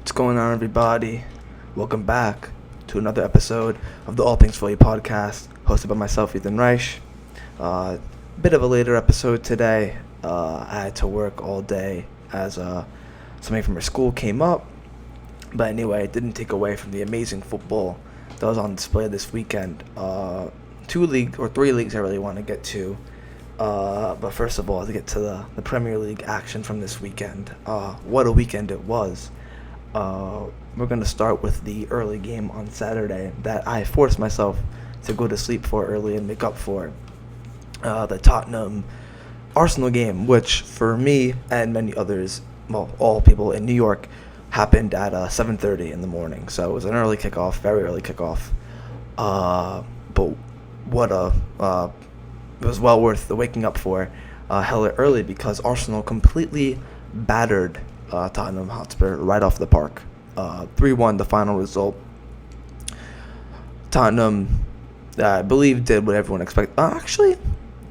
What's going on, everybody? Welcome back to another episode of the All Things Philly podcast, hosted by myself, Ethan Reich. Bit of a later episode today. I had to work all day as something from our school came up. But anyway, it didn't take away from the amazing football that was on display this weekend. Three leagues I really want to get to. But first of all, to get to the Premier League action from this weekend. What a weekend it was. We're going to start with the early game on Saturday that I forced myself to go to sleep for early and make up for. The Tottenham Arsenal game, which for me and many others, well, all people in New York, happened at 7:30 in the morning. So it was an early kickoff, very early kickoff. But it was well worth the waking up for hella early because Arsenal completely battered Tottenham Hotspur right off the park. 3-1 the final result. Tottenham, I believe, did what everyone expected. Actually,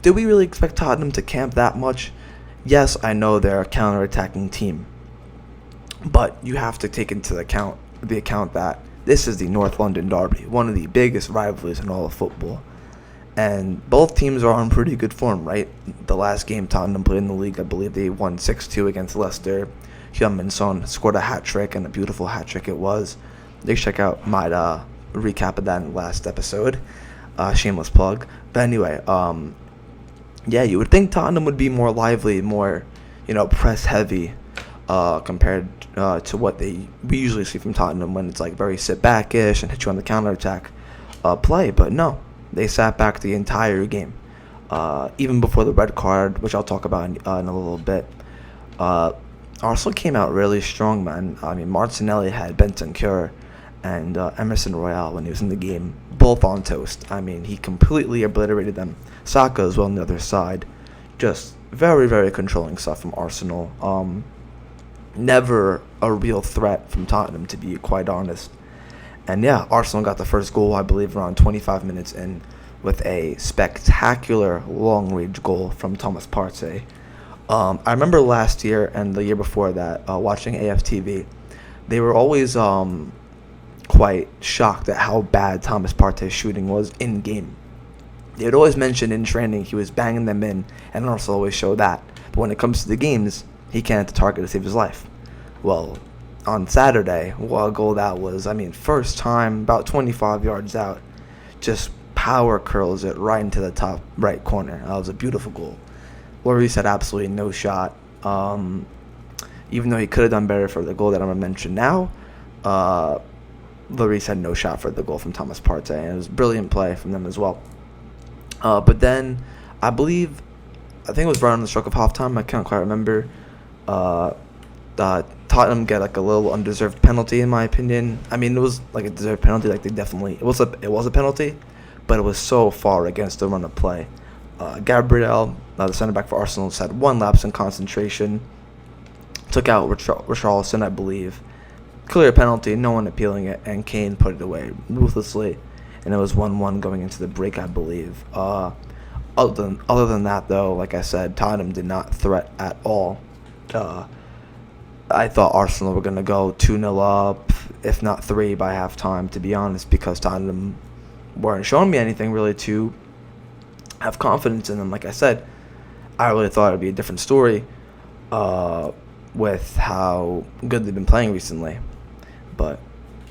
did we really expect Tottenham to camp that much? Yes, I know they're a counter-attacking team. But you have to take into account that this is the North London Derby, one of the biggest rivalries in all of football. And both teams are on pretty good form, right? The last game Tottenham played in the league, I believe they won 6-2 against Leicester. Heung-min Son scored a hat-trick, and a beautiful hat-trick it was. You should check out my recap of that in the last episode. Shameless plug. But anyway, you would think Tottenham would be more lively, more, press-heavy compared to what we usually see from Tottenham when it's like very sit-back-ish and hit you on the counter-attack play. But no, they sat back the entire game. Even before the red card, which I'll talk about in a little bit. Arsenal came out really strong, man. I mean, Martinelli had Bentancur and Emerson Royale when he was in the game, both on toast. I mean, he completely obliterated them. Saka as well on the other side. Just very, very controlling stuff from Arsenal. Never a real threat from Tottenham, to be quite honest. And yeah, Arsenal got the first goal, I believe, around 25 minutes in with a spectacular long-range goal from Thomas Partey. I remember last year and the year before that, watching AFTV, they were always quite shocked at how bad Thomas Partey's shooting was in-game. They would always mention in training he was banging them in, and Arsenal always show that. But when it comes to the games, he can't hit the target to save his life. Well, on Saturday, what a goal that was. I mean, first time, about 25 yards out, just power curls it right into the top right corner. That was a beautiful goal. Lloris had absolutely no shot. Even though he could have done better for the goal that I'm going to mention now, Lloris had no shot for the goal from Thomas Partey, and it was brilliant play from them as well. But then, I think it was right on the stroke of halftime, I can't quite remember, Tottenham get like a little undeserved penalty, in my opinion. I mean, it was like a deserved penalty, like it was a penalty, but it was so far against the run of play. Gabriel, the center back for Arsenal, had one lapse in concentration, took out Richarlison, I believe. Clear penalty, no one appealing it, and Kane put it away ruthlessly, and it was 1-1 going into the break, I believe. Other than that, though, like I said, Tottenham did not threat at all. I thought Arsenal were going to go 2-0 up, if not 3 by halftime, to be honest, because Tottenham weren't showing me anything really to have confidence in them. Like I said, I really thought it would be a different story with how good they've been playing recently. But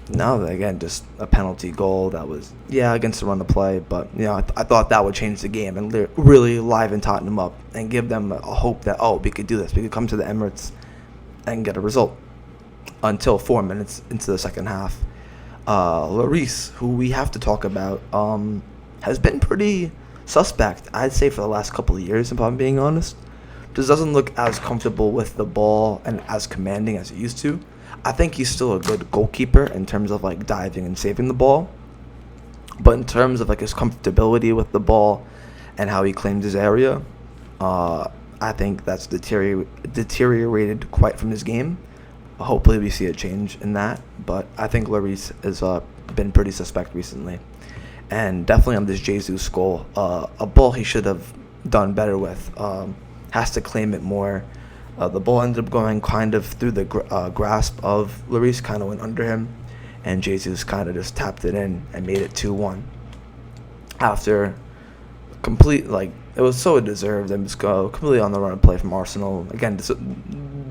no, again, just a penalty goal that was, against the run of play. But, I thought that would change the game and really liven Tottenham up and give them a hope that, we could do this. We could come to the Emirates and get a result. Until 4 minutes into the second half. Lloris, who we have to talk about, has been pretty suspect, I'd say, for the last couple of years, if I'm being honest. Just doesn't look as comfortable with the ball and as commanding as he used to. I think he's still a good goalkeeper in terms of like diving and saving the ball. But in terms of like his comfortability with the ball and how he claims his area, I think that's deteriorated quite from his game. Hopefully we see a change in that. But I think Lloris has been pretty suspect recently. And definitely on this Jesus goal, a ball he should have done better with. Has to claim it more. The ball ended up going kind of through the grasp of Lloris, kind of went under him, and Jesus kind of just tapped it in and made it 2-1. After complete, like, it was so deserved and was completely on the run play from Arsenal. Again, just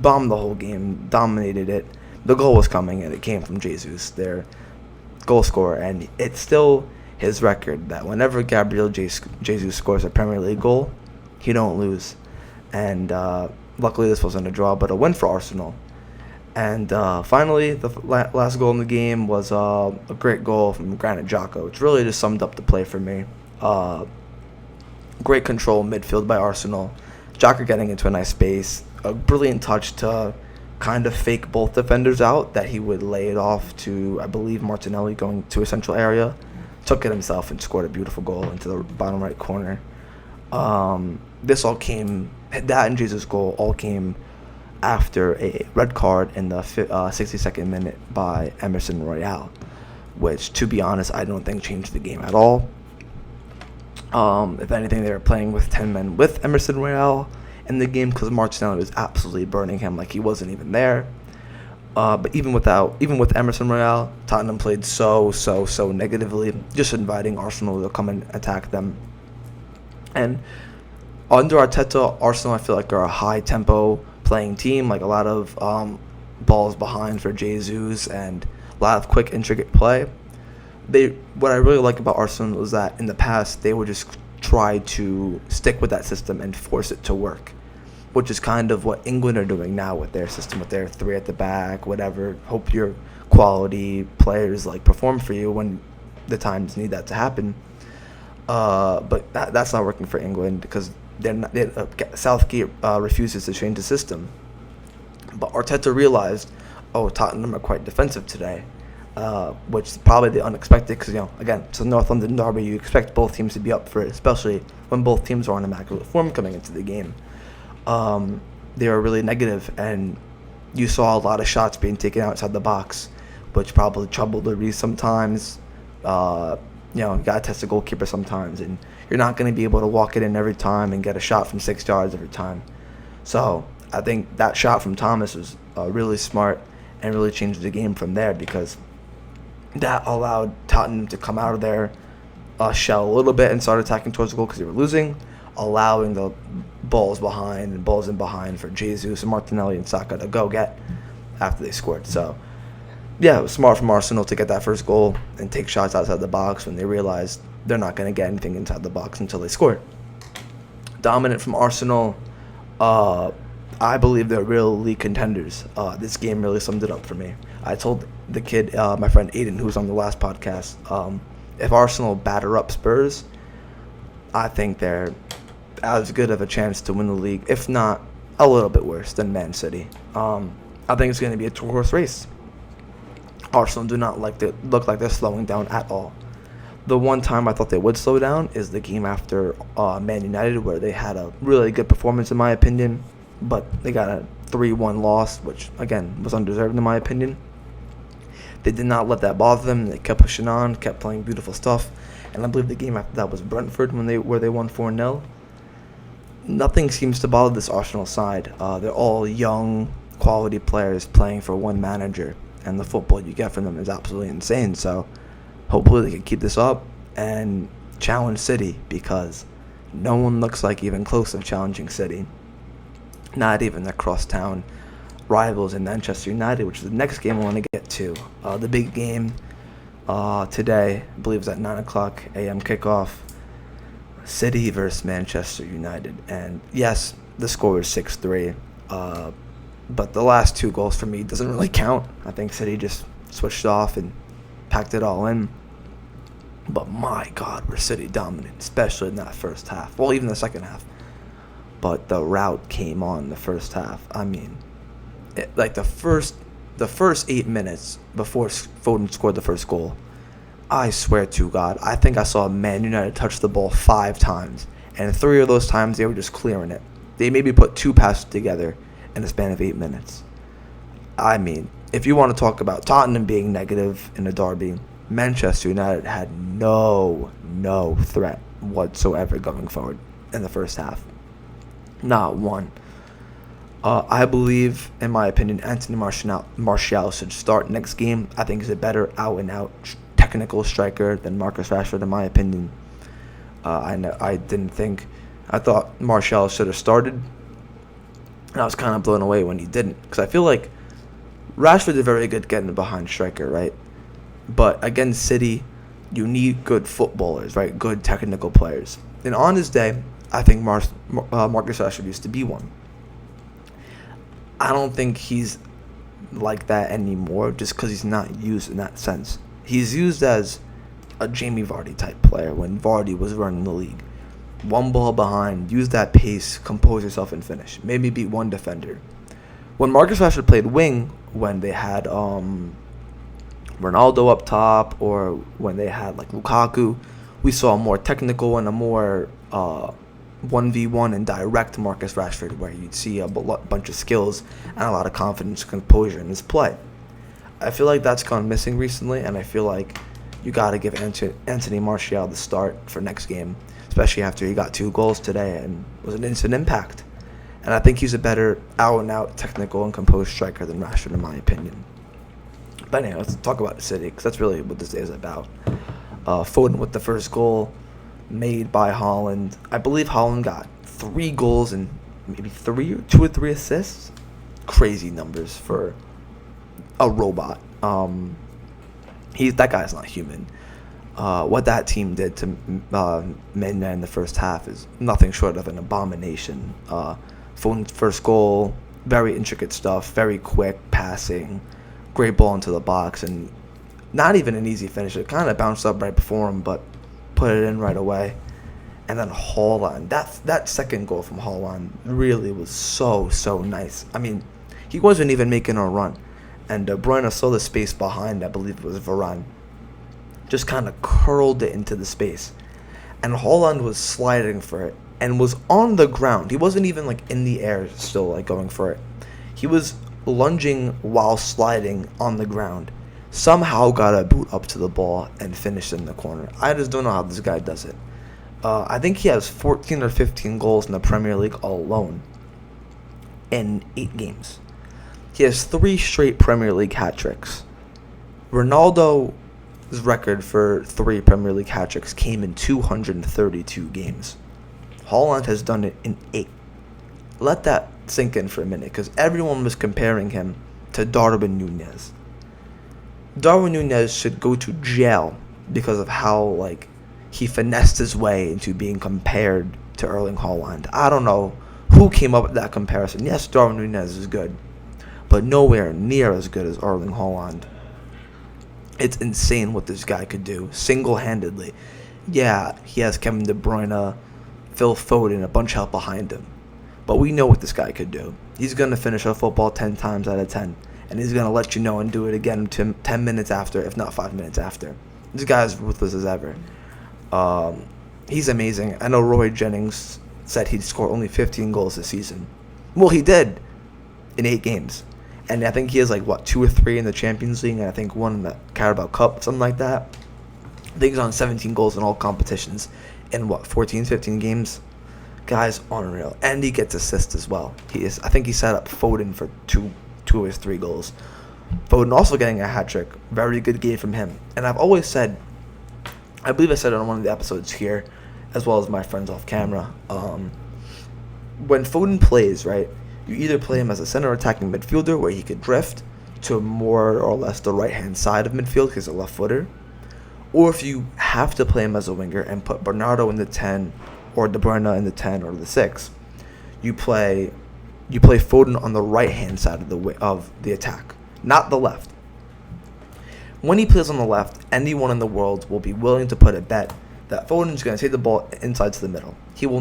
bombed the whole game, dominated it. The goal was coming, and it came from Jesus, their goal scorer, and it's still his record that whenever Gabriel Jesus scores a Premier League goal, he don't lose. And luckily this wasn't a draw, but a win for Arsenal. And finally, the last goal in the game was a great goal from Granit Xhaka, which really just summed up the play for me. Great control midfield by Arsenal. Xhaka getting into a nice space. A brilliant touch to kind of fake both defenders out, that he would lay it off to, I believe, Martinelli going to a central area. Took it himself and scored a beautiful goal into the bottom right corner. This all came, that and Jesus' goal all came after a red card in the 62nd minute by Emerson Royal, which, to be honest, I don't think changed the game at all. If anything, they were playing with 10 men with Emerson Royal in the game, because Martinelli was absolutely burning him like he wasn't even there. But even with Emerson Royal, Tottenham played so negatively, just inviting Arsenal to come and attack them. And under Arteta, Arsenal, I feel like, are a high-tempo playing team, like a lot of balls behind for Jesus and a lot of quick, intricate play. What I really like about Arsenal is that in the past, they would just try to stick with that system and force it to work, which is kind of what England are doing now with their system, with their three at the back, whatever. Hope your quality players like perform for you when the times need that to happen. But that's not working for England, because Southgate refuses to change the system. But Arteta realized, Tottenham are quite defensive today, which is probably the unexpected, because, again, it's a North London derby. You expect both teams to be up for it, especially when both teams are on immaculate form coming into the game. They were really negative, and you saw a lot of shots being taken outside the box, which probably troubled the Reece sometimes. You got to test the goalkeeper sometimes, and you're not going to be able to walk it in every time and get a shot from 6 yards every time. So I think that shot from Thomas was really smart and really changed the game from there, because that allowed Tottenham to come out of their shell a little bit and start attacking towards the goal because they were losing, allowing the balls in behind for Jesus and Martinelli and Saka to go get after they scored. So yeah, it was smart from Arsenal to get that first goal and take shots outside the box when they realized they're not going to get anything inside the box until they scored. Dominant from Arsenal. I believe they're real league contenders. This game really summed it up for me. I told the kid, my friend Aiden, who was on the last podcast, if Arsenal batter up Spurs, I think they're as good of a chance to win the league, if not a little bit worse than Man City. I think it's going to be a two-horse race. Arsenal do not look like they're slowing down at all. The one time I thought they would slow down is the game after Man United, where they had a really good performance in my opinion, but they got a 3-1 loss, which again was undeserved in my opinion. They did not let that bother them. They kept pushing on, kept playing beautiful stuff, and I believe the game after that was Brentford where they won 4-0. Nothing seems to bother this Arsenal side. They're all young, quality players playing for one manager, and the football you get from them is absolutely insane. So hopefully they can keep this up and challenge City, because no one looks like even close to challenging City. Not even the crosstown rivals in Manchester United, which is the next game I want to get to. The big game today, I believe, is at 9 o'clock a.m. kickoff. City versus Manchester United. And yes, the score is 6-3. But the last 2 goals for me doesn't really count. I think City just switched off and packed it all in. But my God, we're City dominant, especially in that first half. Well, even the second half. But the rout came on the first half. I mean, the first 8 minutes before Foden scored the first goal, I swear to God, I think I saw Man United touch the ball 5 times, and 3 of those times they were just clearing it. They maybe put 2 passes together in a span of 8 minutes. I mean, if you want to talk about Tottenham being negative in a derby, Manchester United had no threat whatsoever going forward in the first half. Not one. I believe, in my opinion, Anthony Martial should start next game. I think he's a better out-and-out technical striker than Marcus Rashford, in my opinion. I thought Martial should have started, and I was kind of blown away when he didn't, because I feel like Rashford is very good getting behind striker, right? But against City, you need good footballers, right? Good technical players. And on his day, I think Marcus Rashford used to be one. I don't think he's like that anymore, just because he's not used in that sense. He's used as a Jamie Vardy type player when Vardy was running the league. One ball behind, use that pace, compose yourself and finish. Maybe beat one defender. When Marcus Rashford played wing, when they had Ronaldo up top, or when they had like Lukaku, we saw a more technical and a more 1v1 and direct Marcus Rashford, where you'd see a bunch of skills and a lot of confidence and composure in his play. I feel like that's gone missing recently, and I feel like you got to give Anthony Martial the start for next game, especially after he got 2 goals today and was an instant impact. And I think he's a better out-and-out technical and composed striker than Rashford, in my opinion. But anyway, let's talk about the City, because that's really what this day is about. Foden with the first goal, made by Haaland. I believe Haaland got 3 goals and maybe 2 or 3 assists. Crazy numbers for a robot. That guy's not human. What that team did to Man United in the first half is nothing short of an abomination. Foden's first goal, very intricate stuff, very quick passing, great ball into the box, and not even an easy finish. It kind of bounced up right before him, but put it in right away. And then Haaland, that second goal from Haaland really was so nice. I mean, he wasn't even making a run, and De Bruyne saw the space behind. I believe it was Varane, just kind of curled it into the space, and Haaland was sliding for it and was on the ground. He wasn't even like in the air still like going for it. He was lunging while sliding on the ground. Somehow got a boot up to the ball and finished in the corner. I just don't know how this guy does it. I think he has 14 or 15 goals in the Premier League alone in 8 games. He has 3 straight Premier League hat-tricks. Ronaldo's record for 3 Premier League hat-tricks came in 232 games. Haaland has done it in 8. Let that sink in for a minute, because everyone was comparing him to Darwin Núñez. Darwin Núñez should go to jail because of how he finessed his way into being compared to Erling Haaland. I don't know who came up with that comparison. Yes, Darwin Núñez is good, but nowhere near as good as Erling Haaland. It's insane what this guy could do single-handedly. Yeah, he has Kevin De Bruyne, Phil Foden, a bunch of help behind him. But we know what this guy could do. He's going to finish a football 10 times out of 10. And he's going to let you know and do it again 10 minutes after, if not 5 minutes after. This guy is ruthless as ever. He's amazing. I know Roy Jennings said he'd score only 15 goals this season. Well, he did in 8 games. And I think he has 2 or 3 in the Champions League, and I think 1 in the Carabao Cup, something like that. I think he's on 17 goals in all competitions in 14, 15 games. Guy's unreal. And he gets assists as well. I think he set up Foden for 2 of his 3 goals. Foden also getting a hat-trick. Very good game from him. And I've always said, I believe I said it on one of the episodes here, as well as my friends off camera, when Foden plays, right, you either play him as a center attacking midfielder where he could drift to more or less the right-hand side of midfield because he's a left-footer, or if you have to play him as a winger and put Bernardo in the 10 or De Bruyne in the 10 or the 6, you play Foden on the right-hand side of the attack, not the left. When he plays on the left, anyone in the world will be willing to put a bet that Foden's going to take the ball inside to the middle. He will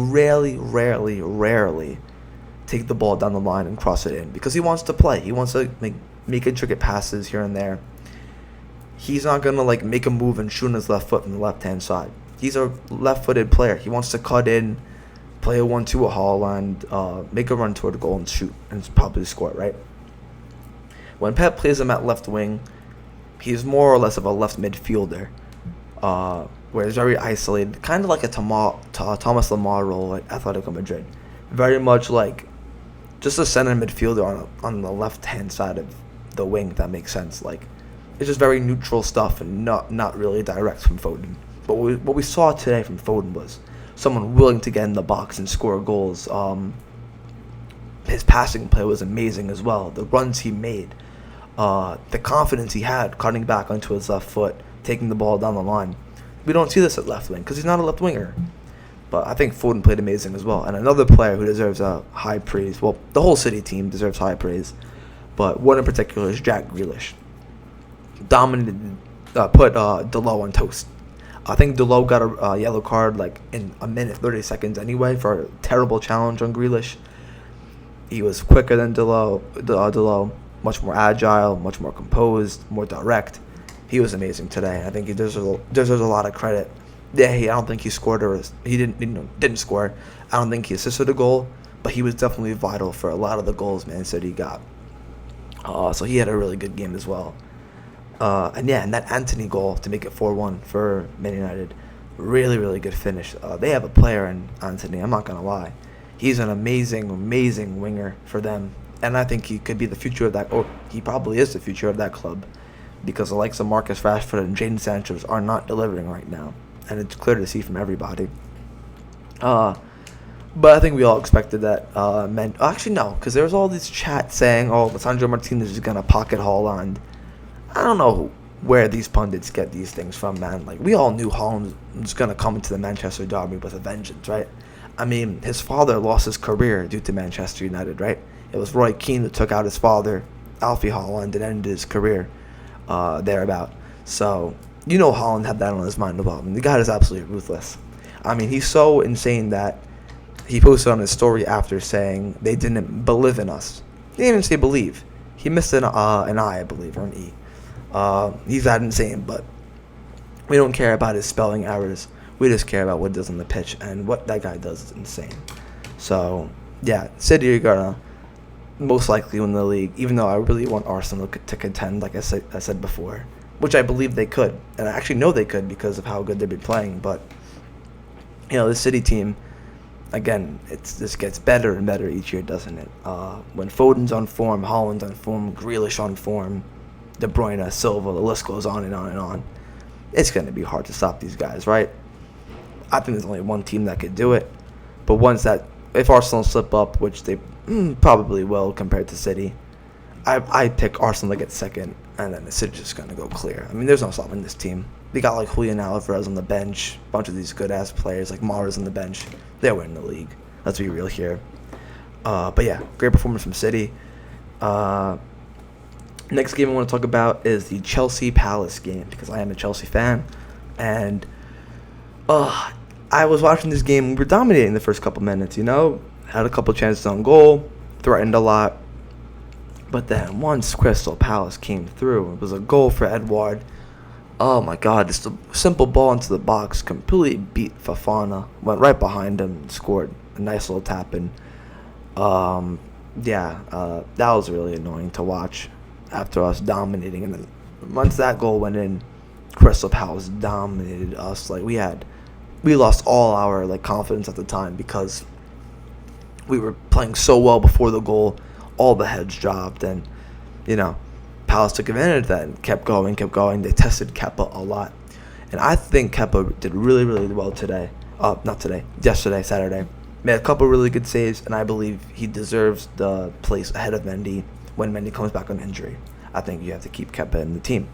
rarely take the ball down the line and cross it in because he wants to play. He wants to make intricate passes here and there. He's not going to make a move and shoot on his left foot from the left-hand side. He's a left-footed player. He wants to cut in, play a 1-2 with Haaland, make a run toward the goal and shoot and probably score, right? When Pep plays him at left wing, he's more or less of a left midfielder, where he's very isolated, kind of like a Thomas Lemar role at Atletico Madrid. Very much like just a center midfielder on the left hand side of the wing. If that makes sense. Like, it's just very neutral stuff and not really direct from Foden. But what we saw today from Foden was someone willing to get in the box and score goals. His passing play was amazing as well. The runs he made, the confidence he had cutting back onto his left foot, taking the ball down the line. We don't see this at left wing because he's not a left winger. But I think Foden played amazing as well. And another player who deserves high praise, well, the whole City team deserves high praise, but one in particular is Jack Grealish. Dominated, put Dalot on toast. I think Dalot got a yellow card like in a minute 30 seconds anyway for a terrible challenge on Grealish. He was quicker than Dalot, much more agile, much more composed, more direct. He was amazing today. I think he deserves a lot of credit. Yeah, I don't think he scored he didn't score. I don't think he assisted a goal, but he was definitely vital for a lot of the goals Man City got. So he had a really good game as well. And that Antony goal to make it 4-1 for Man United, really, really good finish. They have a player in Antony, I'm not going to lie. He's an amazing, amazing winger for them. And I think he could be the future of that, or he probably is the future of that club, because the likes of Marcus Rashford and Jadon Sancho are not delivering right now. And it's clear to see from everybody. But I think we all expected that. Actually, no, because there was all this chat saying, Lisandro Martinez is going to pocket Haaland. I don't know where these pundits get these things from, man. Like, we all knew Haaland was going to come into the Manchester derby with a vengeance, right? I mean, his father lost his career due to Manchester United, right? It was Roy Keane that took out his father, Alfie Haaland, and ended his career thereabout. So, you know Haaland had that on his mind about him. The guy is absolutely ruthless. I mean, he's so insane that he posted on his story after saying they didn't believe in us. He didn't even say believe. He missed an I believe, or an E. He's that insane, but we don't care about his spelling errors. We just care about what he does on the pitch, and what that guy does is insane. So, yeah, City are going to most likely win the league, even though I really want Arsenal to contend, like I said before, which I believe they could, and I actually know they could because of how good they've been playing. But the City team, again, this gets better and better each year, doesn't it? When Foden's on form, Haaland's on form, Grealish on form, De Bruyne, Silva, the list goes on and on and on. It's going to be hard to stop these guys, right? I think there's only one team that could do it, but if Arsenal slip up, which they probably will compared to City, I pick Arsenal to get second, and then the City's just going to go clear. I mean, there's no stopping this team. They got like Julian Alvarez on the bench, a bunch of these good-ass players like Mahrez on the bench. They're winning the league. Let's be real here. But yeah, great performance from City. Next game I want to talk about is the Chelsea Palace game, because I am a Chelsea fan, and I was watching this game. We were dominating the first couple minutes, had a couple chances on goal, threatened a lot. But then once Crystal Palace came through, it was a goal for Edouard. Oh my God, just a simple ball into the box, completely beat Fofana, went right behind him, and scored a nice little tap in. That was really annoying to watch after us dominating. And then once that goal went in, Crystal Palace dominated us. Like, we lost all our confidence at the time because we were playing so well before the goal. All the heads dropped, and Palace took advantage of that and kept going. They tested Kepa a lot, and I think Kepa did really, really well today. Yesterday, Saturday. Made a couple really good saves, and I believe he deserves the place ahead of Mendy when Mendy comes back on injury. I think you have to keep Kepa in the team.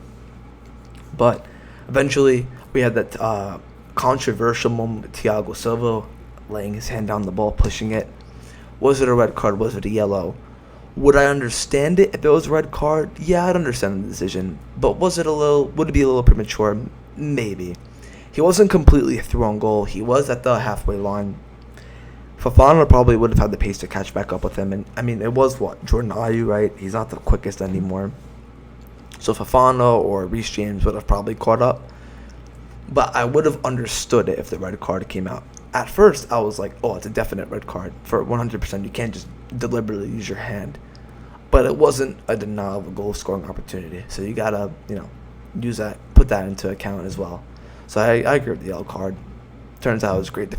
But eventually, we had that controversial moment with Thiago Silva laying his hand down the ball, pushing it. Was it a red card? Was it a yellow? Would I understand it if it was a red card? Yeah, I'd understand the decision. But would it be a little premature? Maybe. He wasn't completely through on goal. He was at the halfway line. Fofana probably would have had the pace to catch back up with him. And I mean, it was Jordan Ayew, right? He's not the quickest anymore. So Fofana or Reece James would have probably caught up. But I would have understood it if the red card came out. At first, I was like, it's a definite red card. For 100%, you can't just deliberately use your hand. But it wasn't a denial of a goal-scoring opportunity. So you got to, use that, put that into account as well. So I agree with the yellow card. Turns out it was great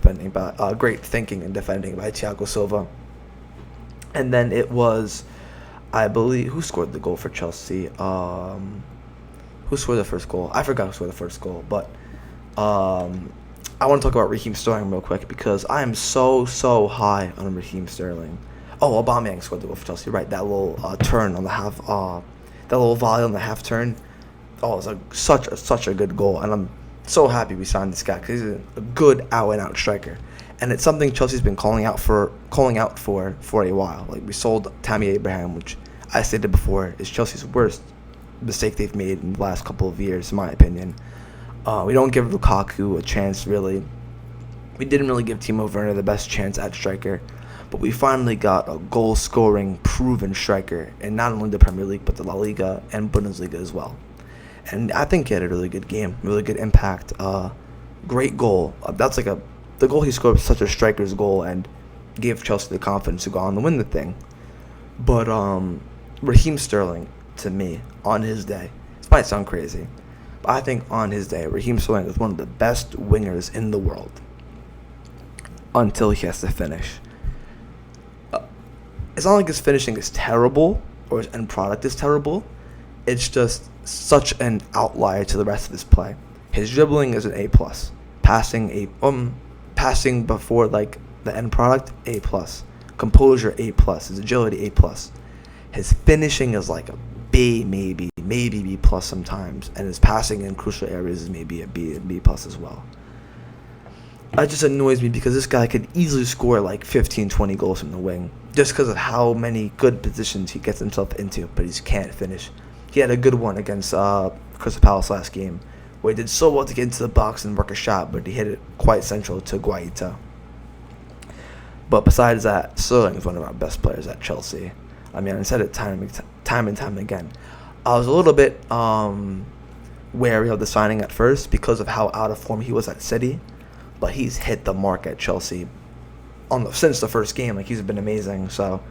thinking and defending by Thiago Silva. And then it was, I believe, who scored the goal for Chelsea? Who scored the first goal? I forgot who scored the first goal, but I want to talk about Raheem Sterling real quick because I am so high on Raheem Sterling. Oh, Aubameyang scored the goal for Chelsea. Right, that little turn on the half, that little volley on the half turn. Oh, it was such a good goal, and I'm so happy we signed this guy because he's a good out and out striker, and it's something Chelsea's been calling out for a while. Like, we sold Tammy Abraham, which I stated before is Chelsea's worst mistake they've made in the last couple of years, in my opinion. We don't give Lukaku a chance, really. We didn't really give Timo Werner the best chance at striker, but we finally got a goal-scoring, proven striker in not only the Premier League, but the La Liga and Bundesliga as well. And I think he had a really good game, really good impact, great goal. The goal he scored was such a striker's goal and gave Chelsea the confidence to go on to win the thing. But Raheem Sterling, to me, on his day, this might sound crazy, but I think on his day, Raheem Sterling is one of the best wingers in the world until he has to finish. It's not like his finishing is terrible or his end product is terrible. It's just such an outlier to the rest of his play. His dribbling is an A+. Passing before like the end product, A+. Composure, A+. His agility, A+. His finishing is like a B, maybe B+ sometimes, and his passing in crucial areas is maybe a B+ as well. It just annoys me because this guy could easily score like 15, 20 goals from the wing just because of how many good positions he gets himself into, but he can't finish. He had a good one against Crystal Palace last game where he did so well to get into the box and work a shot, but he hit it quite central to Guaita. But besides that, Sterling is one of our best players at Chelsea. I mean, I said it time and time again. I was a little bit wary of the signing at first because of how out of form he was at City, but he's hit the mark at Chelsea since the first game. Like, he's been amazing. So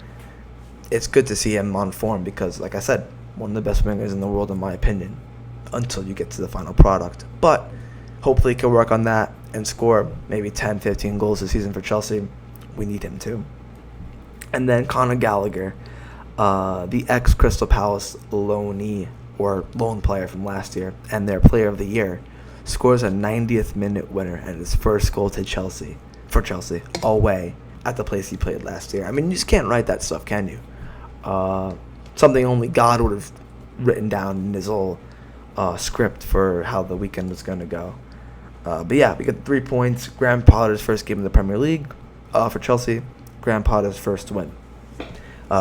it's good to see him on form because, like I said, one of the best wingers in the world, in my opinion, until you get to the final product. But hopefully he can work on that and score maybe 10, 15 goals this season for Chelsea. We need him to. And then Conor Gallagher, the ex-Crystal Palace loanee or loan player from last year and their player of the year, scores a 90th minute winner and his first goal for Chelsea away at the place he played last year. I mean, you just can't write that stuff, can you? Something only God would have written down in his little script for how the weekend was going to go. But yeah, we got 3 points. Graham Potter's first game in the Premier League for Chelsea. Graham Potter's first win.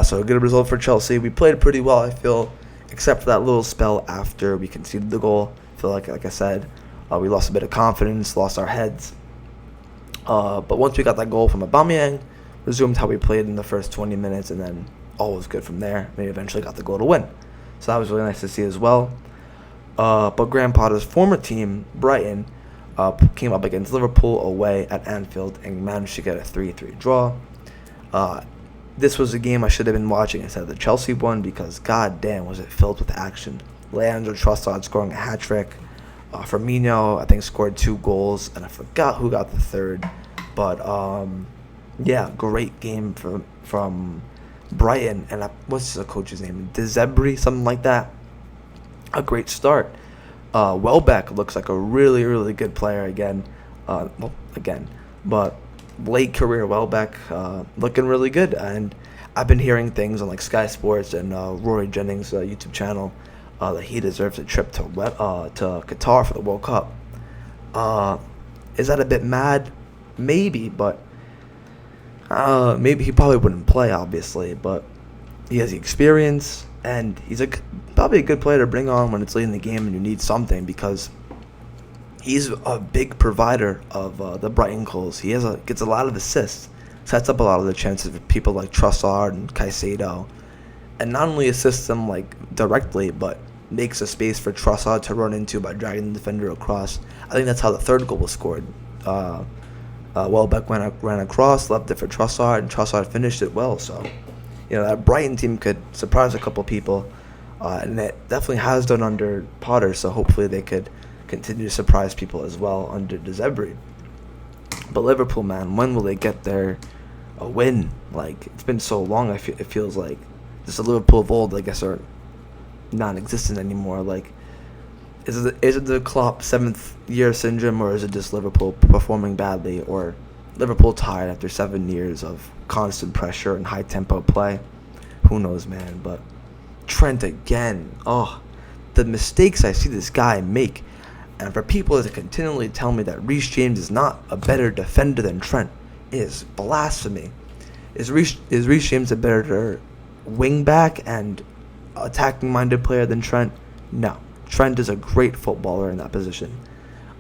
So a good result for Chelsea. We played pretty well, I feel, except for that little spell after we conceded the goal. I feel like I said, we lost a bit of confidence, lost our heads. But once we got that goal from Aubameyang, resumed how we played in the first 20 minutes, and then all was good from there. We eventually got the goal to win. So that was really nice to see as well. But Graham Potter's former team, Brighton, came up against Liverpool away at Anfield and managed to get a 3-3 draw. This was a game I should have been watching instead of the Chelsea one because, god damn, was it filled with action. Leandro Trossard scoring a hat-trick. Firmino, I think, scored 2 goals, and I forgot who got the third. But, yeah, great game from Brighton. And what's the coach's name? De Zerbi, something like that. A great start. Welbeck looks like a really, really good player again. But late career Welbeck looking really good. And I've been hearing things on like Sky Sports and Rory Jennings' YouTube channel that he deserves a trip to Qatar for the World Cup. Is that a bit mad? Maybe, but maybe he probably wouldn't play, obviously. But he has the experience, and he's probably a good player to bring on when it's late in the game and you need something, because he's a big provider of the Brighton goals. He gets a lot of assists, sets up a lot of the chances for people like Trossard and Caicedo, and not only assists them like directly, but makes a space for Trossard to run into by dragging the defender across. I think that's how the third goal was scored. Welbeck ran across, left it for Trossard, and Trossard finished it well. So, that Brighton team could surprise a couple people, and it definitely has done under Potter. So hopefully they could continue to surprise people as well under De Zerbi. But Liverpool, man, when will they get their a win. Like, it's been so long. It feels like just the Liverpool of old, I guess, are non-existent anymore. Like, is it the Klopp seventh year syndrome, or is it just Liverpool performing badly, or Liverpool tired after 7 years of constant pressure and high tempo play? Who knows, man? But Trent again. Oh, the mistakes I see this guy make, and for people to continually tell me that Reece James is not a better defender than Trent is blasphemy. Is Reece James a better wing back and attacking minded player than Trent? No. Trent is a great footballer in that position.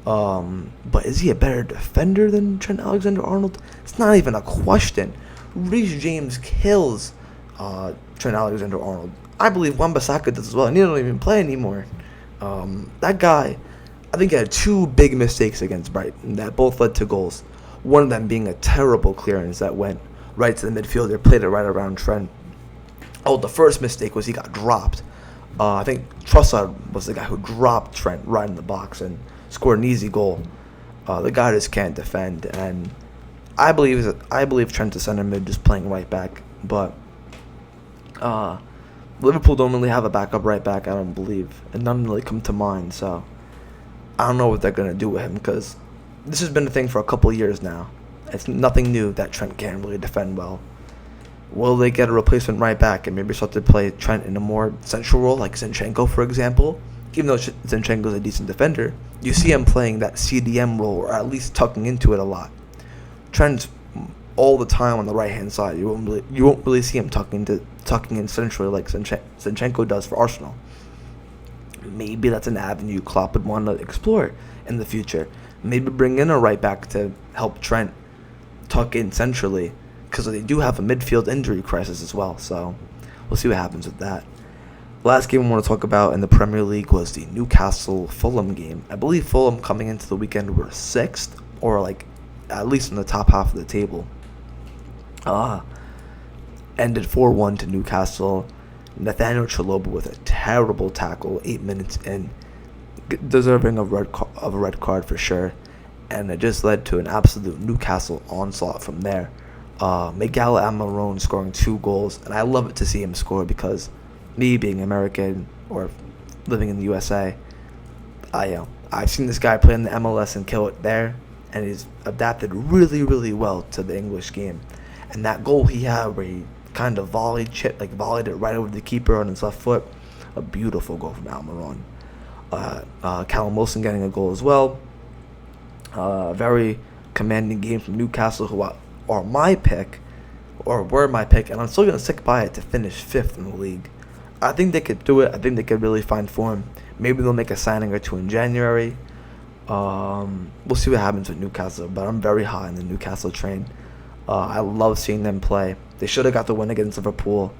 But is he a better defender than Trent Alexander-Arnold? It's not even a question. Reece James kills Trent Alexander-Arnold. I believe Wan-Bissaka does as well, and he don't even play anymore. That guy, I think he had two big mistakes against Brighton that both led to goals. One of them being a terrible clearance that went right to the midfielder, played it right around Trent. Oh, the first mistake was he got dropped. I think Trossard was the guy who dropped Trent right in the box and scored an easy goal. The guy just can't defend, and I believe Trent's a center mid, just playing right back. But Liverpool don't really have a backup right back, I don't believe, and none really come to mind. So I don't know what they're gonna do with him, because this has been a thing for a couple of years now. It's nothing new that Trent can't really defend well. Will they get a replacement right back and maybe start to play Trent in a more central role, like Zinchenko, for example? Even though Zinchenko's a decent defender, you see him playing that CDM role, or at least tucking into it a lot. Trent's all the time on the right-hand side. You won't really see him tucking in centrally like Zinchenko does for Arsenal. Maybe that's an avenue Klopp would want to explore in the future. Maybe bring in a right back to help Trent tuck in centrally, because they do have a midfield injury crisis as well. So we'll see what happens with that. Last game I want to talk about in the Premier League was the Newcastle-Fulham game. I believe Fulham coming into the weekend were 6th, or like at least in the top half of the table. Ended 4-1 to Newcastle. Nathaniel Chalobah with a terrible tackle 8 minutes in, deserving of a red card for sure, and it just led to an absolute Newcastle onslaught from there. Miguel Almiron scoring 2 goals, and I love it to see him score, because me being American or living in the USA, I've seen this guy play in the MLS and kill it there, and he's adapted really, really well to the English game. And that goal he had where he kind of volleyed it right over the keeper on his left foot, a beautiful goal from Almiron. Callum Wilson getting a goal as well. Very commanding game from Newcastle, who are my pick, or were my pick, and I'm still going to stick by it to finish 5th in the league. I think they could do it. I think they could really find form. Maybe they'll make a signing or two in January. We'll see what happens with Newcastle, but I'm very high on the Newcastle train. I love seeing them play. They should have got the win against Liverpool.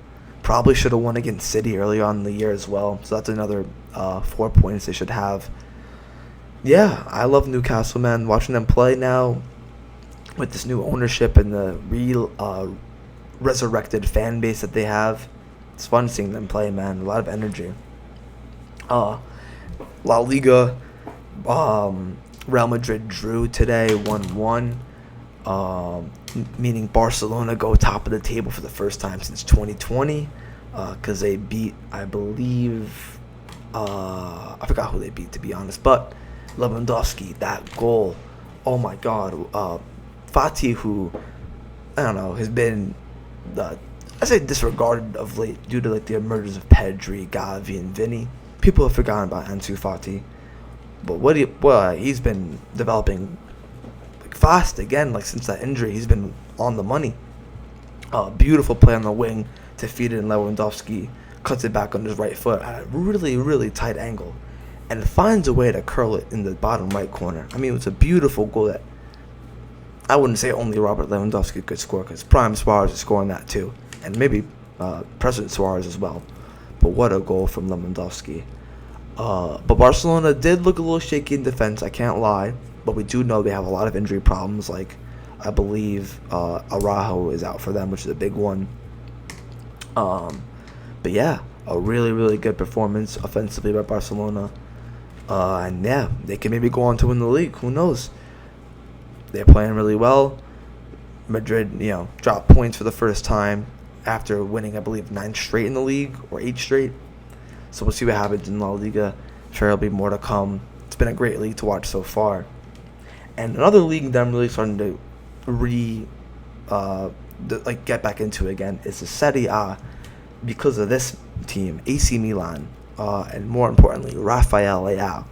Probably should have won against City earlier on in the year as well. So that's another 4 points they should have. Yeah, I love Newcastle, man. Watching them play now with this new ownership and the real resurrected fan base that they have. It's fun seeing them play, man. A lot of energy. La Liga, Real Madrid drew today, 1-1. Meaning Barcelona go top of the table for the first time since 2020, because they beat, I believe, I forgot who they beat, to be honest, but Lewandowski, that goal, oh my god. Fati, who, I don't know, has been, I say disregarded of late due to like the emergence of Pedri, Gavi, and Vinny. People have forgotten about Ansu Fati, but he's been developing fast again. Like, since that injury, he's been on the money. Beautiful play on the wing to feed in Lewandowski, cuts it back on his right foot at a really, really tight angle, and finds a way to curl it in the bottom right corner. I mean, it was a beautiful goal that I wouldn't say only Robert Lewandowski could score, because Prime Suarez is scoring that too, and maybe President Suarez as well. But what a goal from Lewandowski. But Barcelona did look a little shaky in defense, I can't lie. But we do know they have a lot of injury problems. Like, I believe Araujo is out for them, which is a big one. But yeah, a really, really good performance offensively by Barcelona. And yeah, they can maybe go on to win the league. Who knows? They're playing really well. Madrid, dropped points for the first time after winning, I believe, 9 straight in the league or 8 straight. So we'll see what happens in La Liga. I'm sure there'll be more to come. It's been a great league to watch so far. And another league that I'm really starting to get back into again is the Serie A, because of this team, AC Milan, and more importantly, Rafael Leao.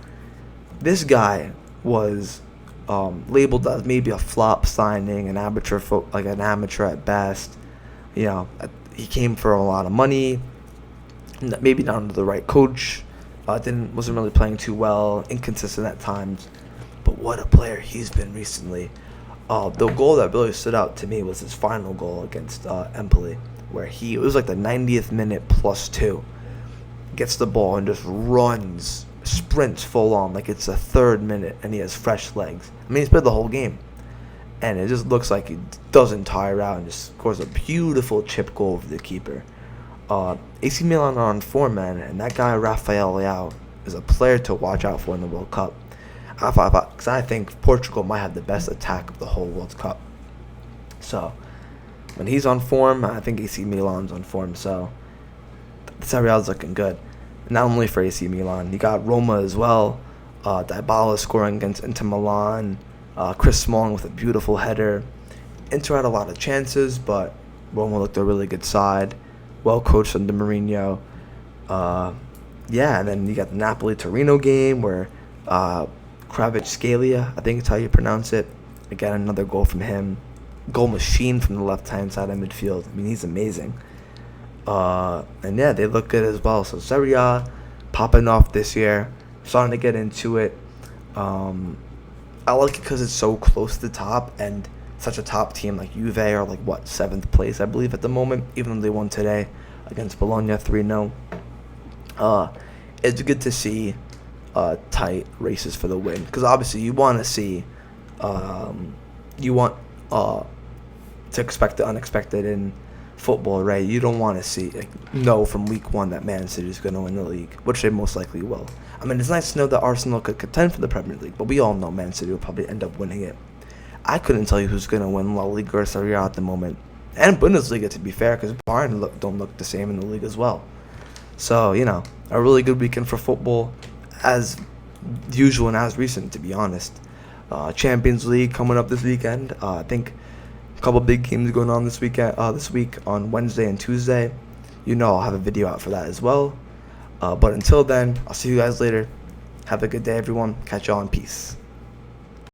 This guy was labeled as maybe a flop signing, an amateur at best. He came for a lot of money, maybe not under the right coach. Wasn't really playing too well, inconsistent at times. But what a player he's been recently. The goal that really stood out to me was his final goal against Empoli, where it was like the 90th minute +2. Gets the ball and just sprints full on like it's the 3rd minute, and he has fresh legs. I mean, he's played the whole game, and it just looks like he doesn't tire out and just scores a beautiful chip goal over the keeper. AC Milan are on form, man, and that guy Rafael Leao is a player to watch out for in the World Cup. Because I think Portugal might have the best attack of the whole World Cup. So when he's on form, I think AC Milan's on form. So Serie A's looking good. Not only for AC Milan, you got Roma as well. Dybala scoring against Inter Milan. Chris Smalling with a beautiful header. Inter had a lot of chances, but Roma looked a really good side. Well coached under Mourinho. And then you got the Napoli-Torino game where Kvaratskhelia, I think it's how you pronounce it. Again, another goal from him. Goal machine from the left-hand side of midfield. I mean, he's amazing. They look good as well. So Serie A popping off this year. Starting to get into it. I like it because it's so close to the top, and such a top team like Juve are 7th place, I believe, at the moment, even though they won today against Bologna 3-0. It's good to see tight races for the win, because obviously you want to see to expect the unexpected in football, right? You don't want to see know from week 1 that Man City is going to win the league, which they most likely will. I mean, it's nice to know that Arsenal could contend for the Premier League, but we all know Man City will probably end up winning it. I couldn't tell you who's going to win La Liga or Serie A at the moment, and Bundesliga, to be fair, because Bayern don't look the same in the league as well. So, a really good weekend for football, as usual and as recent, to be honest. Champions League coming up this weekend. I think a couple big games going on this week on Wednesday and Tuesday. I'll have a video out for that as well. But until then, I'll see you guys later. Have a good day, everyone. Catch y'all in peace.